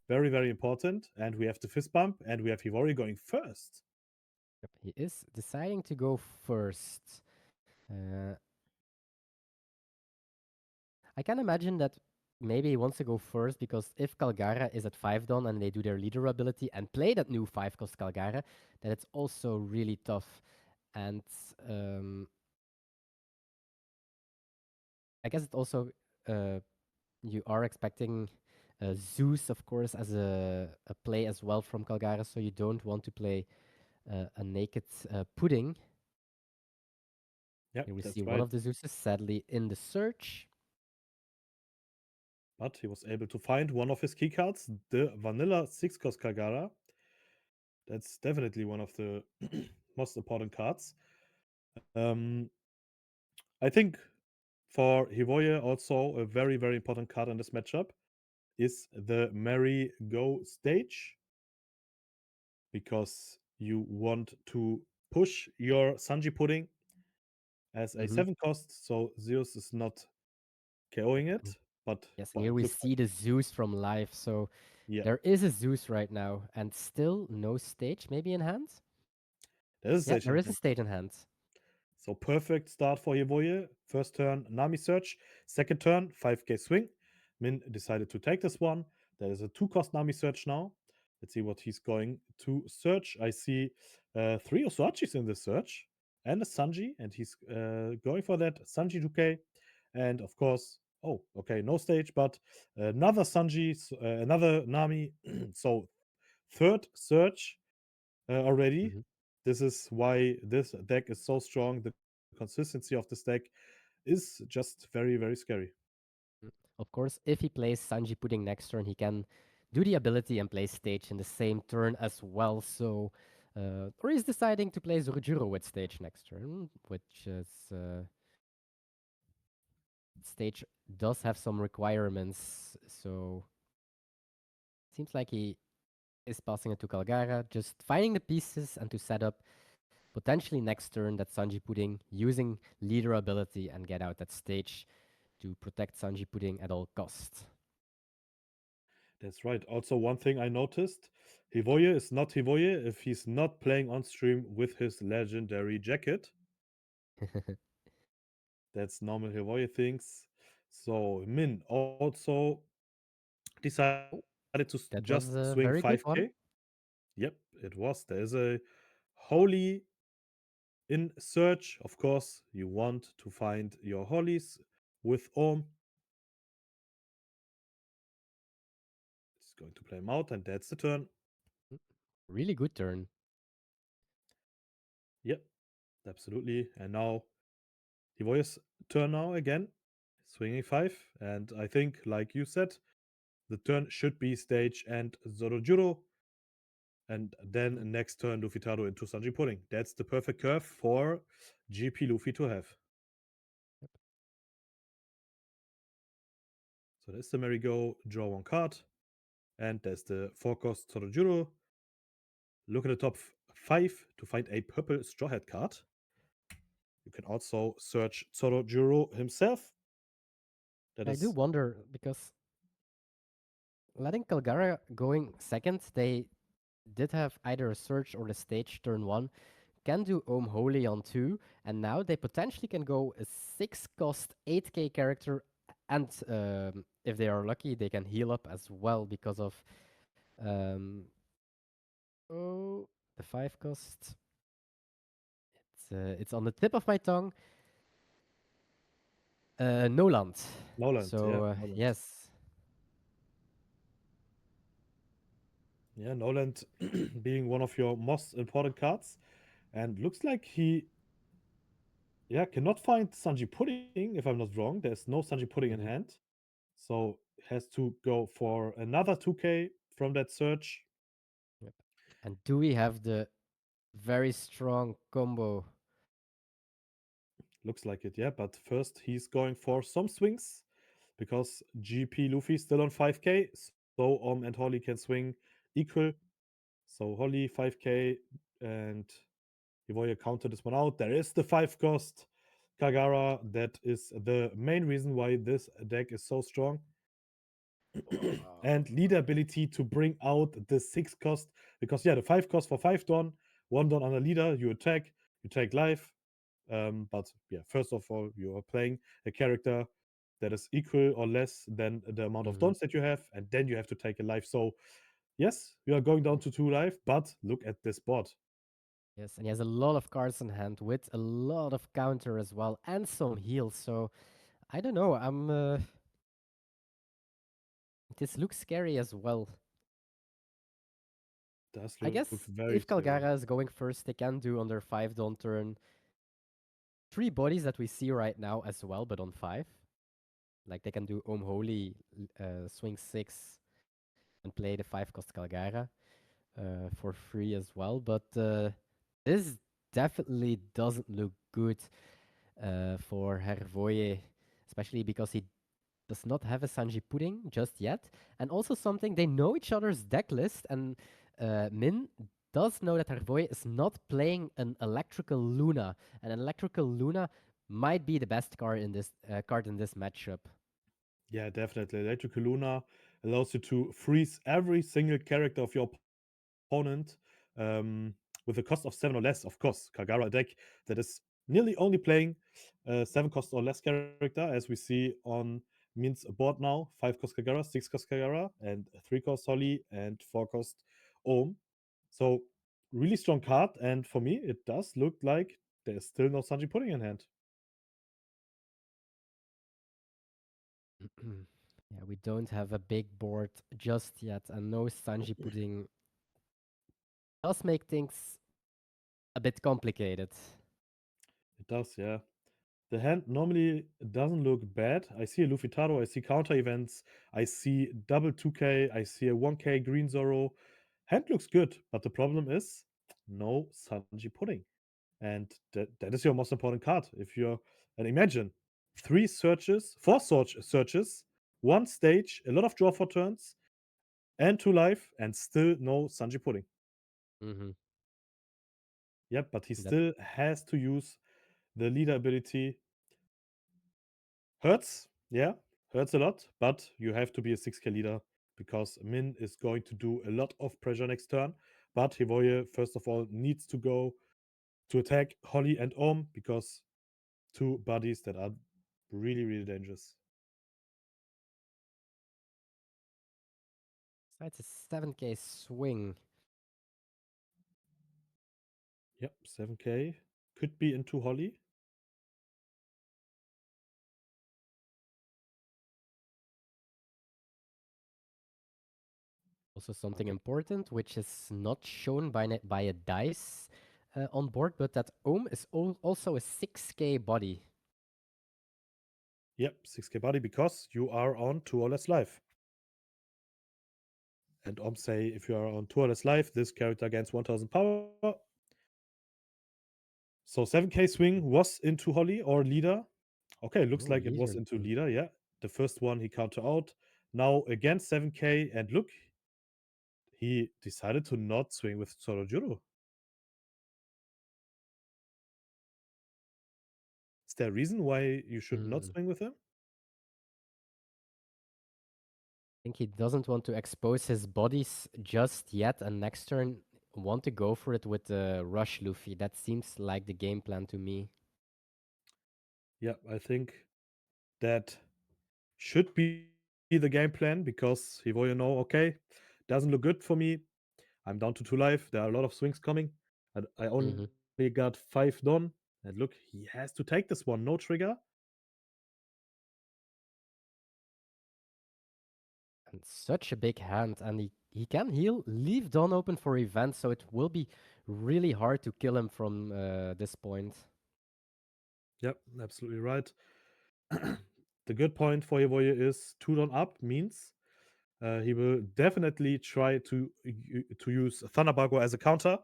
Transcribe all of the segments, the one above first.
Very, very important. And we have the fist bump, and we have Hivori going first. Yep, he is deciding to go first. Uh, I can imagine that maybe he wants to go first because if Kalgara is at 5 Don and they do their leader ability and play that new 5 cost Kalgara, then it's also really tough. And um, I guess it also uh, you are expecting Zeus, of course, as a play as well from Kalgara, so you don't want to play a naked pudding. Yep, Here we see that's one right. of the Zeuses, sadly in the search. But he was able to find one of his key cards, the vanilla 6 cost Kagara. That's definitely one of the most important cards. Um, I think for Hivoye, also a very, very important card in this matchup is the Merry Go stage, because you want to push your Sanji pudding as a Hmm. 7 cost, so Zeus is not KOing it, but Yes, and well, here it we looks like, see the Zeus from life. So yeah, there is a Zeus right now, and still no stage, maybe in hand? there's a Yeah, stage in there is a hand. stage in hand. So perfect start for Hivoye. First turn, Nami search. Second turn, 5k swing. Min decided to take this one. There is a 2 cost Nami search now. Let's see what he's going to search. I see 3 Osuachis in this search and a Sanji, and he's going for that Sanji 2k. And of course, oh, okay, no stage, but another Sanji, another Nami. So third search already. Mhm. This is why this deck is so strong. The consistency of this deck is just very, very scary. Mm. Of course, if he plays Sanji Pudding next turn, he can do the ability and play stage in the same turn as well. So, or he's deciding to play Zorujuro with stage next turn, which is stage does have some requirements. So, seems like he is passing it to Kalgara, just finding the pieces and to set up potentially next turn that Sanji Pudding using leader ability and get out that stage to protect Sanji Pudding at all costs. That's right. Also, one thing I noticed, Hivoye is not Hivoye if he's not playing on stream with his legendary jacket. That's normal Hivoye things. So Min also decided to Oh, just swing that was a 5k. very good one. Yep, it was. There is a holy in search. Of course, you want to find your holies with Orm. It's going to play him out, and that's the turn. Mm, really good turn. Yep, absolutely. And now Hivoye's turn now again, swinging 5. And I think, like you said, the turn should be stage and Zorojuro. And then Mm, next turn, Luffy Taro into Sanji Pudding. That's the perfect curve for GP Luffy to have. yep. So there's the Merry-Go, draw one card. And there's the 4 cost Zorojuro. Look at the top 5 to find a purple Straw Hat card. You can also search Zorojuro himself. That I do is, wonder because letting Kalgara going second, they did have either a search or the stage turn one, can do Ohm Holy on two, and now they potentially can go a 6 cost 8k character, and if they are lucky, they can heal up as well because of um, oh, the 5 cost. It's on the tip of my tongue. Noland. Noland. Yeah, So Noland. yes, Yeah, Noland being one of your most important cards. And looks like he, yeah, cannot find Sanji Pudding, if I'm not wrong. There's no Sanji Pudding in hmm, hand. So has to go for another 2k from that search. yep. And do we have the very strong combo? Looks like it, yeah. But first, he's going for some swings because GP Luffy still on 5k. So and Holly can swing equal. So Holly 5k and Hivoya counted this one out. There is the 5 cost Kalgara. That is the main reason why this deck is so strong. And leader ability to bring out the 6 cost, because yeah, the 5 cost for 5 Don, 1 Don on a leader, you attack, you take life. But yeah, first of all, you are playing a character that is equal or less than the amount of Hmm. Dons that you have, and then you have to take a life. So yes, you are going down to 2 life, but look at this board. Yes, and he has a lot of cards in hand with a lot of counter as well and some heals. So I don't know. This looks scary as well. Does I look guess very if scary. Kalgara is going first, they can do on their 5 Dawn turn 3 bodies that we see right now as well, but on 5. Like they can do Holy, swing 6, and play the 5 cost Kalgara for free as well. But this definitely doesn't look good for Hervoye, especially because he does not have a Sanji Pudding just yet. And also something, they know each other's deck list, and Min does know that Hervoye is not playing an Electrical Luna, and an Electrical Luna might be the best card in this matchup. Yeah, definitely. Electrical Luna allows you to freeze every single character of your opponent, with a cost of 7 or less. Of course, Kalgara, a deck that is nearly only playing 7 cost or less character, as we see on Min's board now. 5 cost Kalgara, 6 cost Kalgara, and 3 cost Holly, and 4 cost Ohm. So, really strong card. And for me, it does look like there's still no Sanji Pudding in hand. Yeah, we don't have a big board just yet, and no Sanji Pudding does make things a bit complicated. It does, yeah. The hand normally doesn't look bad. I see a Luffy Taro, I see counter events, I see double 2K, I see a 1K Green Zoro. Hand looks good, but the problem is no Sanji Pudding. And that is your most important card. If you're, and imagine 4 searches, 1 stage, a lot of draw for turns, and 2 life, and still no Sanji Pudding. Hmm. Yep, but he That still has to use the leader ability. Hurts, yeah, hurts a lot, but you have to be a 6K leader because Min is going to do a lot of pressure next turn. But Hivoye, first of all, needs to go to attack Holly and Om because 2 bodies that are really, really dangerous. It's a 7K swing. Yep, 7K. Could be into Holly. Also something Okay. important, which is not shown by a dice on board, but that Ohm is also a 6K body. Yep, 6K body because you are on 2 or less life. And Om say if you are on 2 or less life, this character gains 1000 power. So 7K swing was into Holly or leader. Okay, looks Oh, like it was leader. into leader. Yeah, the first one he counter out. Now again 7K, and look, he decided to not swing with Sorojuro. Is there a reason why you should not Mm. swing with him? I think he doesn't want to expose his bodies just yet, and next turn want to go for it with the rush Luffy. That seems like the game plan to me. Yeah, I think that should be the game plan because Hivoyo know, okay, doesn't look good for me. I'm down to 2 life. There are a lot of swings coming. I only Hmm. got 5 done. And look, he has to take this one. No trigger. And such a big hand, and he can heal, leave Dawn open for events, so it will be really hard to kill him from this point. Yep, absolutely right. The good point for Hivoye is 2 don up means he will definitely try to use Thunderbargo as a counter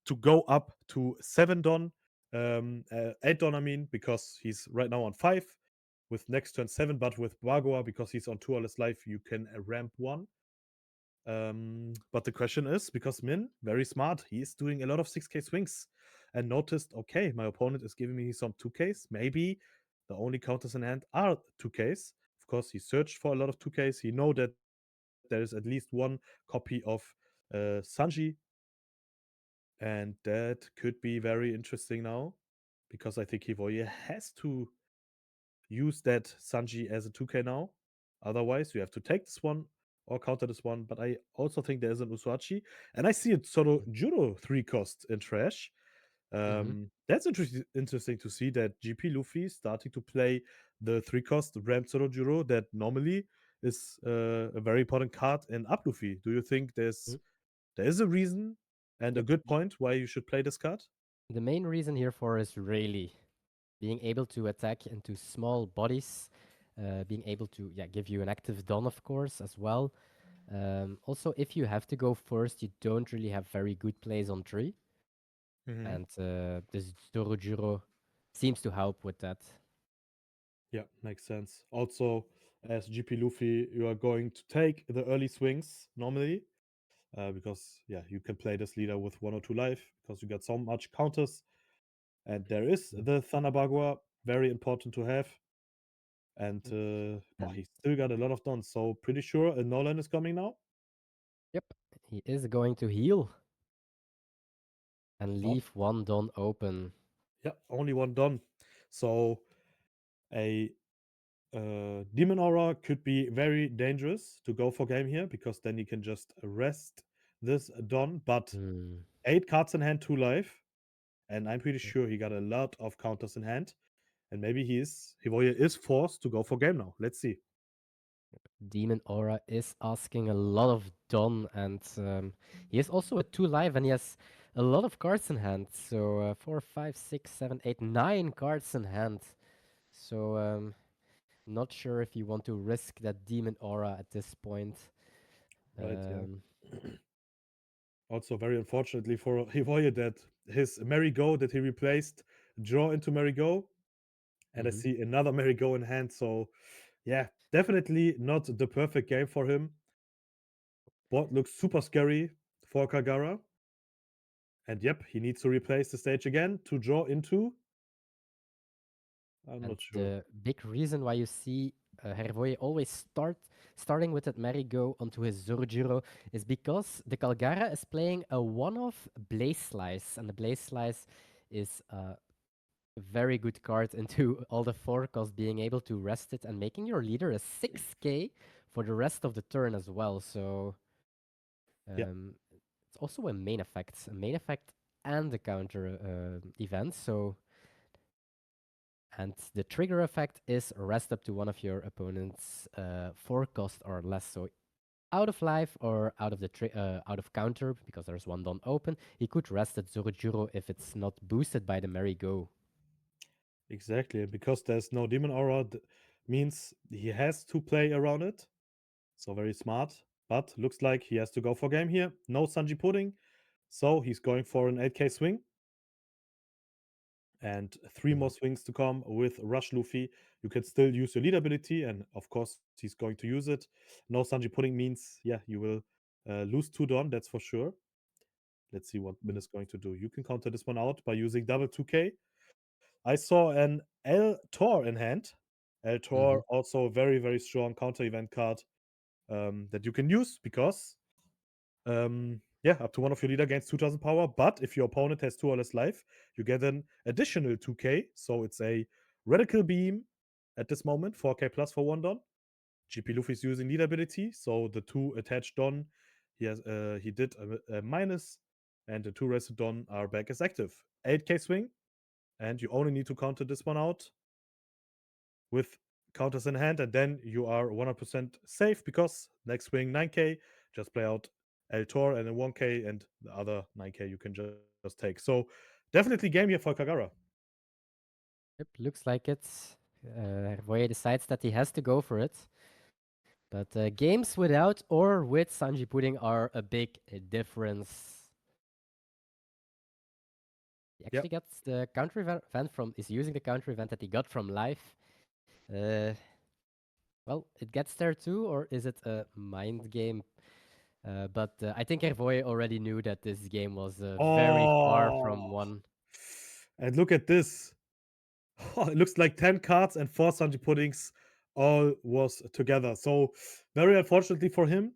to go up to 7 don, 8 don, I mean, because he's right now on 5 with next turn 7, but with Bargoa, because he's on 2 or less life, you can ramp 1. But the question is because Min, very smart, he's doing a lot of 6K swings. and noticed, okay, my opponent is giving me some 2Ks. Maybe the only counters in hand are 2Ks. Of course, he searched for a lot of 2Ks. He know that there is at least one copy of Sanji, and that could be very interesting now because I think Hivoye has to use that Sanji as a 2K now. Otherwise, you have to take this one or counter this one. But I also think there is an Usuachi, and I see a Solo Judo 3 cost in trash. Mm-hmm. That's interesting to see that GP Luffy starting to play the 3 cost Ram Solo Juro that normally is a very important card in Up Luffy. Do you think there is a reason and a Yep. good point why you should play this card? The main reason here for is really being able to attack into small bodies, being able to give you an active Don, of course, as well. Also, if you have to go first, you don't really have very good plays on tree, Hmm. and this Dorojuro seems to help with that. Yeah, makes sense. Also, as GP Luffy, you are going to take the early swings normally because, yeah, you can play this leader with 1 or 2 life because you got so much counters. And there is Mm. the Thunder Bagua, very important to have. And Mm. And he still got a lot of dons. So, pretty sure a Nolan is coming now. yep, he is going to heal and Oh, leave one Don open. yeah, only one don. So, a Demon Aura could be very dangerous to go for game here because then you can just rest this Don. But Hmm. 8 cards in hand, 2 life, and I'm pretty sure he got a lot of counters in hand. And maybe Hivoye is forced to go for game now. Let's see. Demon Aura is asking a lot of Don, and he is also at 2 live, and he has a lot of cards in hand. So 4, 5, 6, 7, 8, 9 cards in hand. So not sure if you want to risk that Demon Aura at this point. Right, yeah. Um, Also, very unfortunately for Hivoye that his Merry-Go that he replaced draw into Merry-Go, and I mhm. see another Merry-Go in hand. So, yeah, definitely not the perfect game for him. Board looks super scary for Kalgara. And yep, he needs to replace the stage again to draw into. I'm And not sure. the big reason why you see Hervoye always starting with that merry-go onto his Zorojiro is because the Kalgara is playing a one-off Blaze Slice, and the Blaze Slice is a very good card into all the forecast, being able to rest it and making your leader a 6k for the rest of the turn as well. So Yeah, it's also a main effect and a counter event. So and the trigger effect is rest up to one of your opponent's 4 cost or less. So out of life or out of out of counter because there's one Don open, he could rest at Zorojuro if it's not boosted by the Merry Go. exactly. And because there's no Demon Aura, means he has to play around it. So very smart. But looks like he has to go for game here. No Sanji Pudding. So he's going for an 8k swing. And 3 more Mhm. swings to come with Rush Luffy. You can still use your lead ability, and of course, he's going to use it. No Sanji Pudding means, yeah, you will lose 2 Don, that's for sure. Let's see what Min is going to do. You can counter this one out by using double 2k. I saw an El Tor in hand. El Tor, Mhm. also a very, very strong counter event card that you can use because, yeah, up to one of your leader gains 2000 power. But if your opponent has 2 or less life, you get an additional 2k. So it's a Radical Beam at this moment, 4k plus for 1 Don. GP Luffy is using lead ability, so the 2 attached Don, he did a minus, and the 2 rested Don are back as active. 8k swing, and you only need to counter this one out with counters in hand, and then you are 100% safe because next swing 9k, just play out El Tor and then 1k, and the other 9k you can just take. So definitely game here for Kagara. Yep, looks like it. Voye decides that he has to go for it. But games without or with Sanji Pudding are a big difference. He Yep. actually gets the counter event from is using the counter event that he got from life. Uh, well, it gets there too, or is it a mind game? But I think Hervoy already knew that this game was very far from Oh, one. And look at this. It looks like 10 cards and 4 Sanji puddings all was together. So very unfortunately for him,